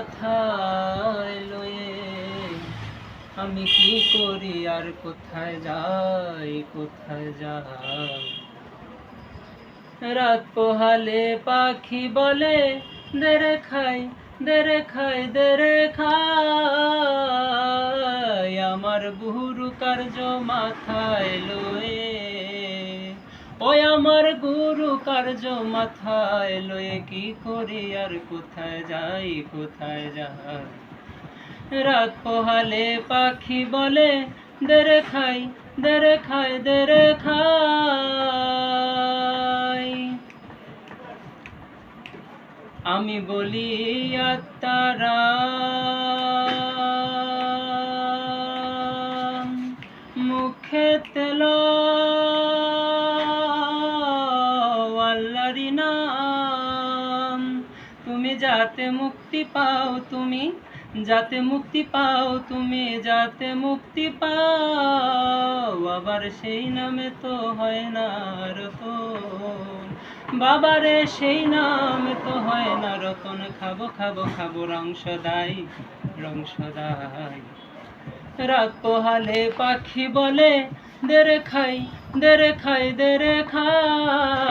মাথায় লয়ে আমি কি করি আর কোথায় যাই কোথায় যাই। রাত পোহালে পাখি বলে দেরে খাই দেরে খাই দেরে খাই, আমার গুরু কার্য মাথায় লয়ে, ওই আমার গুরু কার্য মাথায় লয়ে কি করি আর কোথায় যাই কোথায় যাই। রাত পোহালে পাখি বলে দেরে খাই দেরে খাই দেরে খাই, আমি বলি আত্মারাম মুখে তেল আল্লাহরি নাম, তুমি যাতে মুক্তি পাও, তুমি যাতে মুক্তি পাও, তুমি যাতে মুক্তি পাও, আবার সেই নামে তো হয় না রতন, বাবারে সেই নামে তো হয় না রতন। খাবো খাবো খাবো রং সদাই রং সদাই। রাত পোহালে পাখি বলে দেরে খাই দেরে খাই দেরে খাই।